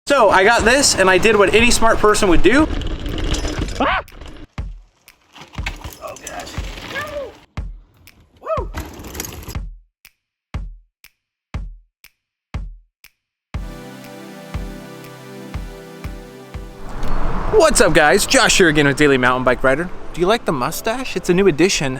So I got this and I did what any smart person would do. Ah! Oh gosh. Woo! What's up guys? Josh here again with Daily Mountain Bike Rider. Do you like the mustache? It's a new addition.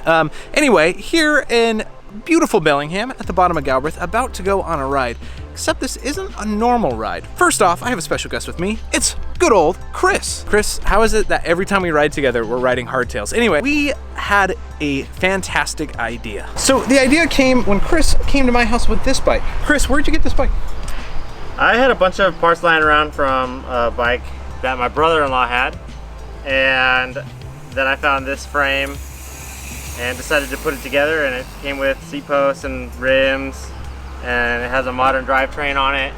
Anyway, here in beautiful Bellingham at the bottom of Galbraith, about to go on a ride. Except this isn't a normal ride. First off, I have a special guest with me. It's good old Chris. Chris, how is it that every time we ride together, we're riding hardtails? Anyway, we had a fantastic idea. So the idea came when Chris came to my house with this bike. Chris, where'd you get this bike? I had a bunch of parts lying around from a bike that my brother-in-law had, and then I found this frame and decided to put it together, and it came with seat posts and rims, and it has a modern drivetrain on it.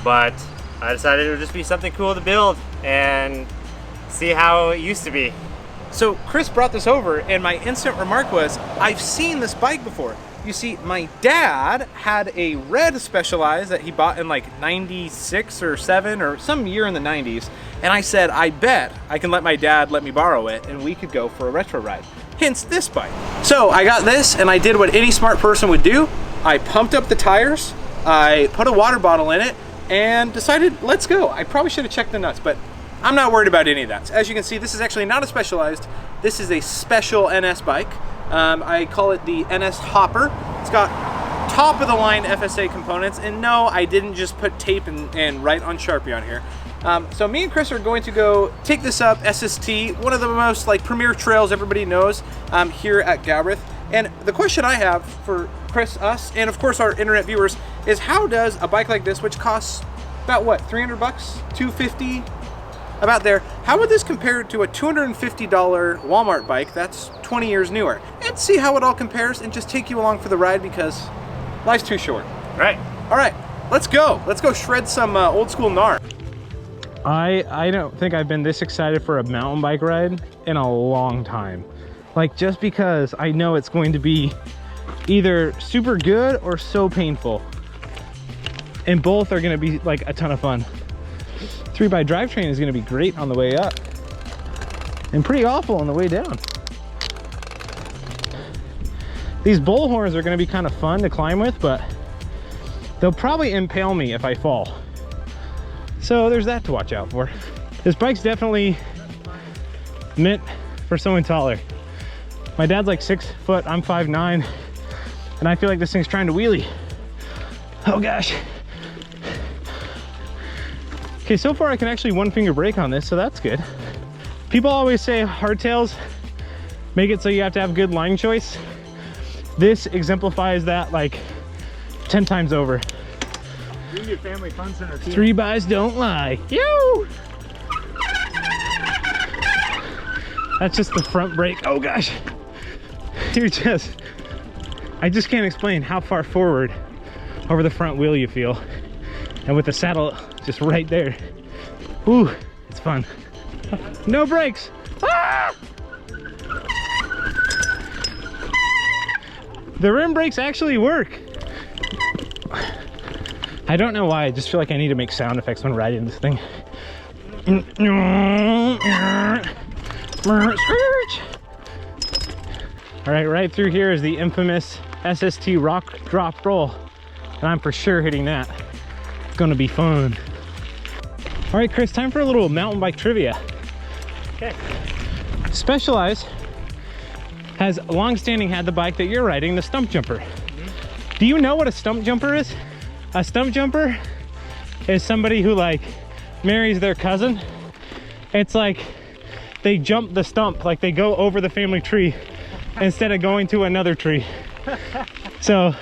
But I decided it would just be something cool to build and see how it used to be. So Chris brought this over and my instant remark was, I've seen this bike before. You see, my dad had a red Specialized that he bought in like 96 or 7 or some year in the 90s. And I said, I bet I can let my dad let me borrow it and we could go for a retro ride. Hence this bike. So I got this and I did what any smart person would do. I pumped up the tires, I put a water bottle in it and decided, let's go. I probably should have checked the nuts, but I'm not worried about any of that. As you can see, this is actually not a Specialized. This is a special NS bike. I call it the NS Hopper. It's got top of the line FSA components, and no, I didn't just put tape and write on Sharpie on here. So me and Chris are going to go take this up SST, one of the most like premier trails everybody knows here at Galbraith. And the question I have for Chris, us, and of course our internet viewers is how does a bike like this, which costs about what, 300 bucks, 250, about there, how would this compare to a $250 Walmart bike that's 20 years newer? And see how it all compares and just take you along for the ride because life's too short. Right. All right, let's go. Let's go shred some old school gnar. I don't think I've been this excited for a mountain bike ride in a long time. Like, just because I know it's going to be either super good or so painful. And both are gonna be like a ton of fun. 3x drivetrain is gonna be great on the way up and pretty awful on the way down. These bull horns are gonna be kind of fun to climb with, but they'll probably impale me if I fall. So there's that to watch out for. This bike's definitely meant for someone taller. My dad's like 6 foot, I'm 5'9", and I feel like this thing's trying to wheelie. Oh gosh. Okay, so far I can actually one finger brake on this, so that's good. People always say hardtails make it so you have to have good line choice. This exemplifies that like 10 times over. You can get family fun center too. 3x's don't lie. Yo! That's just the front brake. Oh gosh. I just can't explain how far forward over the front wheel you feel. And with the saddle just right there. Ooh, it's fun. No brakes. Ah! The rim brakes actually work. I don't know why, I just feel like I need to make sound effects when riding this thing. All right, right through here is the infamous SST rock drop roll. And I'm for sure hitting that. It's gonna be fun. All right, Chris, time for a little mountain bike trivia. Okay. Specialized has long-standing had the bike that you're riding, the stump jumper. Do you know what a stump jumper is? A stump jumper is somebody who like marries their cousin. It's like they jump the stump, like they go over the family tree instead of going to another tree. So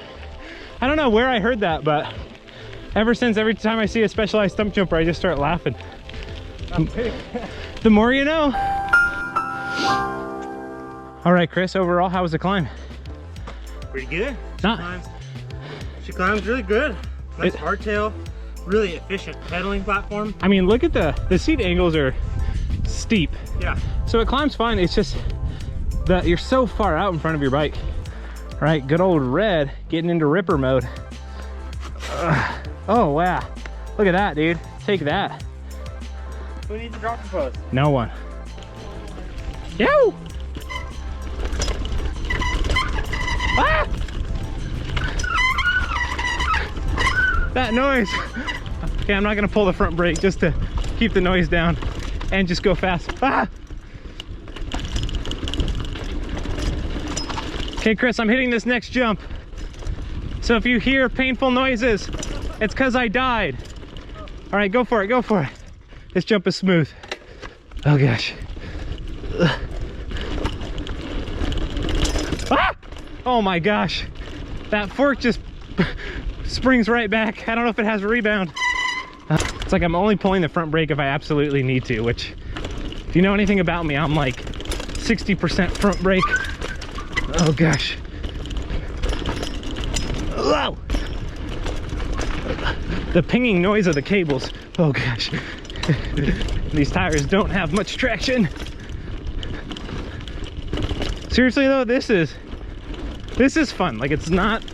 I don't know where I heard that, but ever since, every time I see a Specialized stump jumper, I just start laughing. The more you know. All right, Chris, overall, how was the climb? Pretty good. Not. She climbs really good. Nice hardtail, really efficient pedaling platform. I mean, look at the seat angles are steep. Yeah. So it climbs fine. It's just that you're so far out in front of your bike. All right, good old red getting into ripper mode. Oh wow, look at that, dude. take that. Who needs a dropping post? No one. Yo! Ah! That noise. Okay, I'm not gonna pull the front brake just to keep the noise down and just go fast. Ah! Okay, Chris, I'm hitting this next jump. So if you hear painful noises, it's because I died. All right, go for it, go for it. This jump is smooth. Oh gosh. Ah! Oh my gosh. That fork just springs right back. I don't know if it has a rebound. It's like I'm only pulling the front brake if I absolutely need to, which, if you know anything about me, I'm like 60% front brake. Oh gosh. Whoa! The pinging noise of the cables. Oh gosh. These tires don't have much traction. Seriously though, this is fun. Like, it's not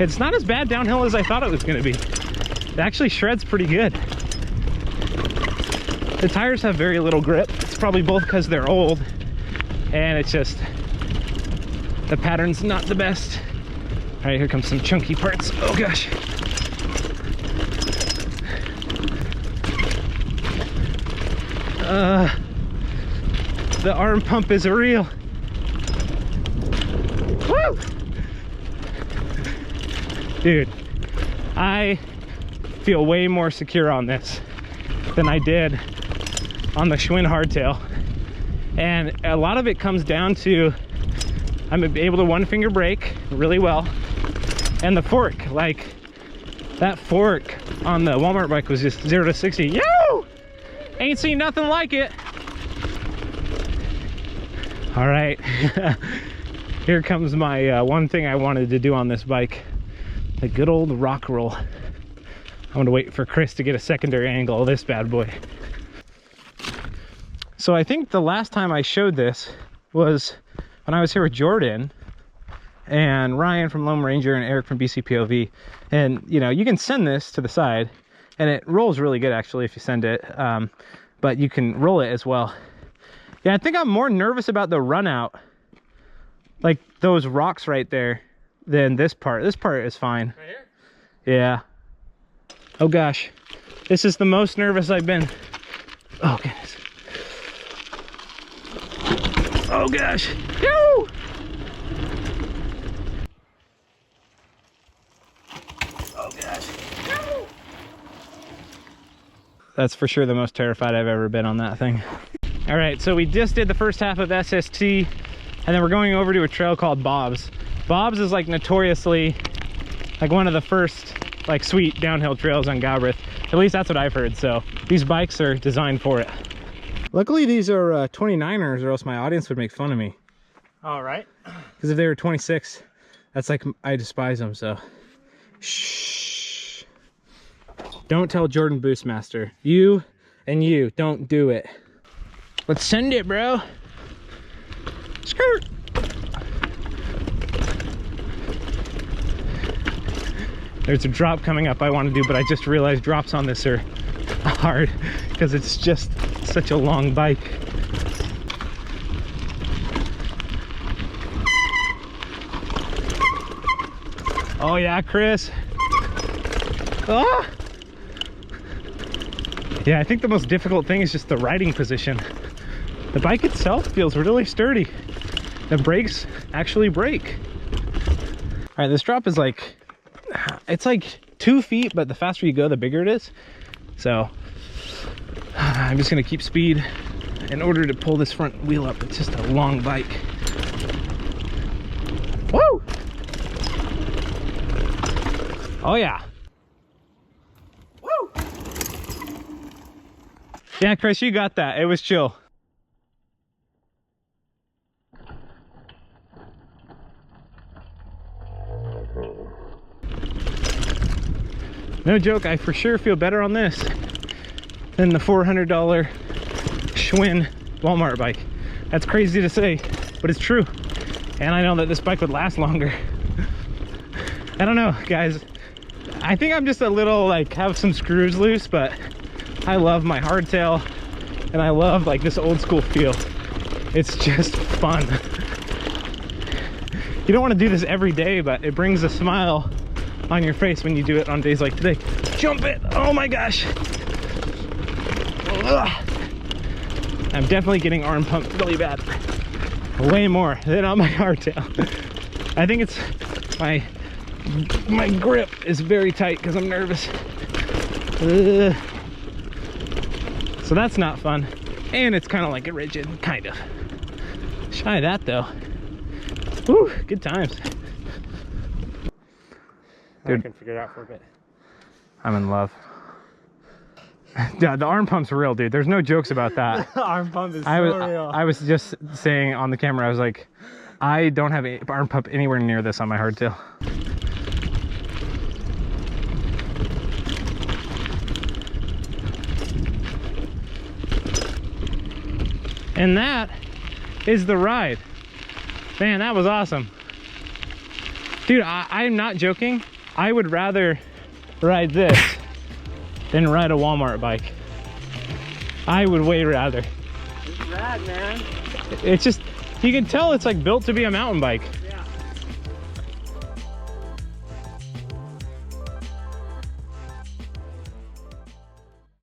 as bad downhill as I thought it was gonna be. It actually shreds pretty good. The tires have very little grip. It's probably both because they're old and it's just, the pattern's not the best. All right, here comes some chunky parts. Oh gosh. The arm pump is a real. Woo! Dude, I feel way more secure on this than I did on the Schwinn hardtail. And a lot of it comes down to I'm able to one finger brake really well. And the fork, like that fork on the Walmart bike was just 0 to 60. Yo! Ain't seen nothing like it. All right, here comes my one thing I wanted to do on this bike, the good old rock roll. I'm gonna wait for Chris to get a secondary angle of this bad boy. So I think the last time I showed this was when I was here with Jordan and Ryan from Lone Ranger and Eric from BCPOV. And you know, you can send this to the side and it rolls really good actually if you send it, but you can roll it as well. Yeah, I think I'm more nervous about the run out, like those rocks right there, than this part. This part is fine. Right here? Yeah. Oh gosh, this is the most nervous I've been. Oh goodness. Oh gosh. Yo! Oh gosh. Yo! That's for sure the most terrified I've ever been on that thing. All right, so we just did the first half of SST, and then we're going over to a trail called Bob's. Bob's is like notoriously like one of the first like sweet downhill trails on Galbraith. At least that's what I've heard, so these bikes are designed for it. Luckily these are 29ers, or else my audience would make fun of me. All right. Because if they were 26, that's like, I despise them, so. Shh. Don't tell Jordan Boostmaster. You and you, don't do it. Let's send it, bro. Skirt. There's a drop coming up I want to do, but I just realized drops on this are hard because it's just such a long bike. Oh yeah, Chris. Oh! Yeah, I think the most difficult thing is just the riding position. The bike itself feels really sturdy. The brakes actually brake. All right, this drop is like, it's like 2 feet, but the faster you go, the bigger it is. So I'm just gonna keep speed in order to pull this front wheel up. It's just a long bike. Woo! Oh yeah. Woo! Yeah, Chris, you got that. It was chill. No joke, I for sure feel better on this than the $400 Schwinn Walmart bike. That's crazy to say, but it's true. And I know that this bike would last longer. I don't know, guys. I think I'm just a little like have some screws loose, but I love my hardtail and I love like this old school feel. It's just fun. You don't want to do this every day, but it brings a smile on your face when you do it on days like today. Jump it! Oh my gosh! Ugh. I'm definitely getting arm pumped really bad. Way more than on my hardtail. I think it's my grip is very tight because I'm nervous. So that's not fun. And it's kind of like a rigid, kind of. Try that though. Woo, good times. Dude, I can figure it out for a bit. I'm in love. Yeah, the arm pump's real, dude. There's no jokes about that. Arm pump is real. I was just saying on the camera, I was like, I don't have an arm pump anywhere near this on my hardtail. And that is the ride. Man, that was awesome. Dude, I'm not joking. I would rather ride this than ride a Walmart bike. I would way rather. It's rad, man. It's just, you can tell it's like built to be a mountain bike. Yeah.